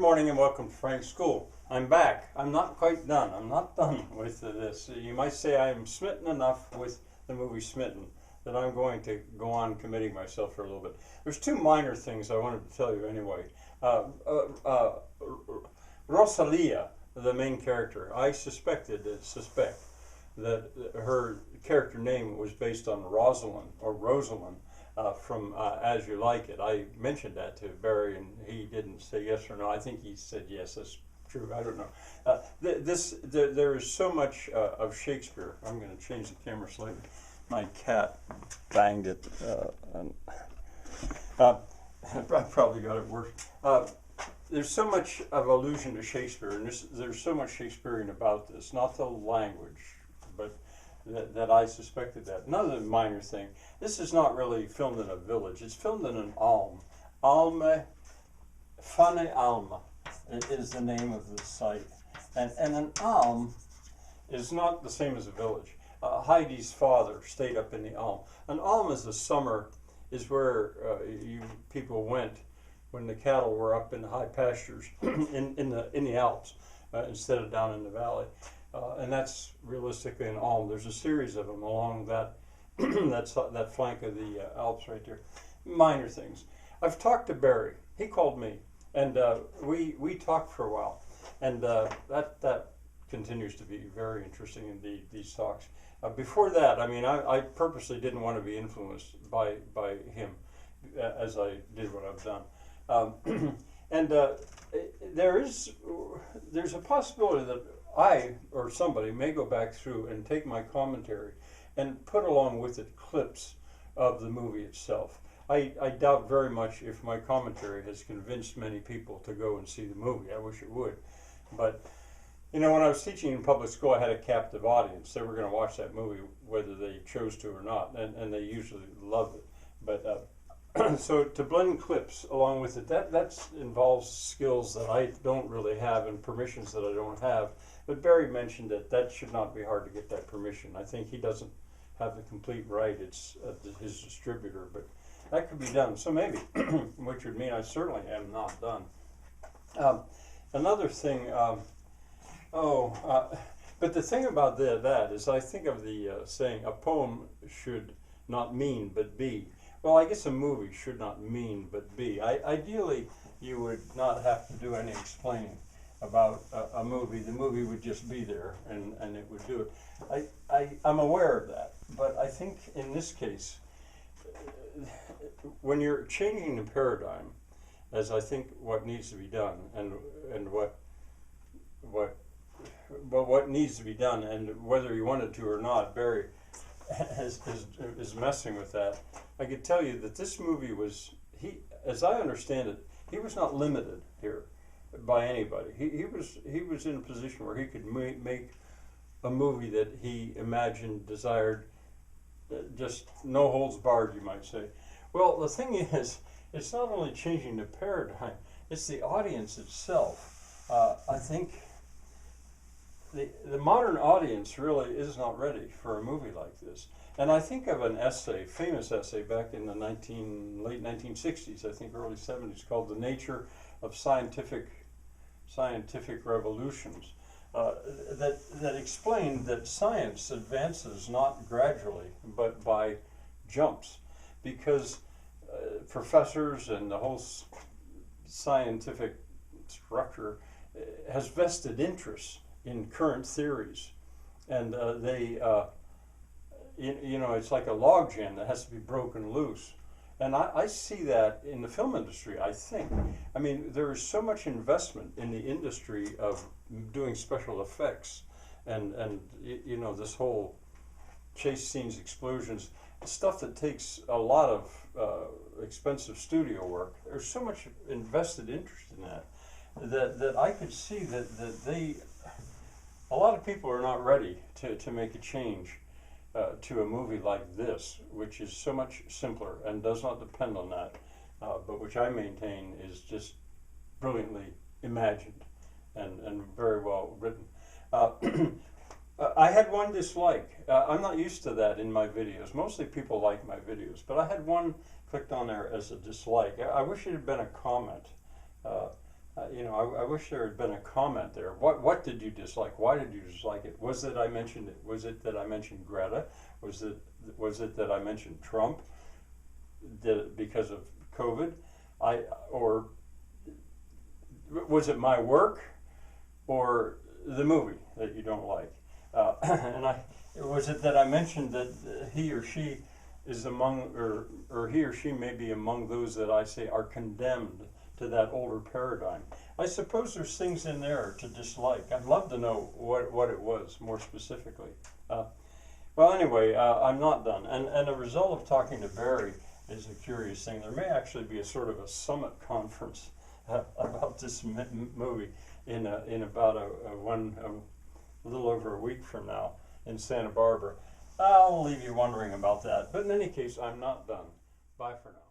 morning and welcome to Frank's School. I'm back. I'm not quite done. I'm not done with this. You might say I am smitten enough with the movie Smitten that I'm going to go on committing myself for a little bit. There's two minor things I wanted to tell you anyway. Rosalia, the main character, I suspect that her character name was based on Rosalind from As You Like It. I mentioned that to Barry and he didn't say yes or no. I think he said yes, that's true. I don't know. There is so much of Shakespeare. I'm going to change the camera slightly. My cat banged it. I probably got it worse. There's so much of allusion to Shakespeare, and there's so much Shakespearean about this. Not the language, but that I suspected that. Another minor thing, this is not really filmed in a village. It's filmed in an alm. Fane Alma is the name of the site. And an alm is not the same as a village. Heidi's father stayed up in the alm. An alm is where you people went when the cattle were up in the high pastures in the Alps instead of down in the valley. And that's realistically an alm. There's a series of them along that that flank of the Alps right there. Minor things. I've talked to Barry. He called me, and we talked for a while, and that continues to be very interesting in these talks. Before that, I mean, I purposely didn't want to be influenced by him as I did what I've done. And there's a possibility that I or somebody may go back through and take my commentary and put along with it clips of the movie itself. I doubt very much if my commentary has convinced many people to go and see the movie. I wish it would. But, you know, when I was teaching in public school, I had a captive audience. They were going to watch that movie whether they chose to or not, and they usually loved it. But so to blend clips along with it, that involves skills that I don't really have and permissions that I don't have. But Barry mentioned that should not be hard to get that permission. I think he doesn't have the complete right. It's his distributor, but that could be done. So maybe, which would mean I certainly am not done. Another thing, but the thing about that is I think of the saying, a poem should not mean but be. Well, I guess a movie should not mean but be. Ideally, you would not have to do any explaining about a movie. The movie would just be there and it would do it. I'm aware of that, but I think in this case, when you're changing the paradigm, as I think what needs to be done and what needs to be done, and whether you wanted to or not, Barry is messing with that. I could tell you that this movie was, as I understand it, he was not limited here by anybody. He was in a position where he could make a movie that he imagined, desired, just no holds barred, you might say. Well, the thing is, it's not only changing the paradigm, it's the audience itself. I think the modern audience really is not ready for a movie like this. And I think of an essay, famous essay back in the late 1960s, I think early 70s, called The Nature of Scientific Revolutions, that explained that science advances not gradually, but by jumps, because professors and the whole scientific structure has vested interests in current theories, and it's like a logjam that has to be broken loose. And I see that in the film industry, I think. I mean, there is so much investment in the industry of doing special effects and this whole chase scenes, explosions, stuff that takes a lot of expensive studio work. There's so much invested interest in that I could see that a lot of people are not ready to make a change to a movie like this, which is so much simpler and does not depend on that, but which I maintain is just brilliantly imagined and very well written. I had one dislike. I'm not used to that in my videos. Mostly people like my videos, but I had one clicked on there as a dislike. I wish it had been a comment. I wish there had been a comment there. What did you dislike? Why did you dislike it? Was it I mentioned it? Was it that I mentioned Greta? Was it that I mentioned Trump? Because of COVID? Or was it my work or the movie that you don't like? Was it that I mentioned that he or she is among, or he or she may be among those that I say are condemned to that older paradigm? I suppose there's things in there to dislike. I'd love to know what it was more specifically. Well, anyway, I'm not done. And the result of talking to Barry is a curious thing. There may actually be a sort of a summit conference about this movie in about a little over a week from now in Santa Barbara. I'll leave you wondering about that. But in any case, I'm not done. Bye for now.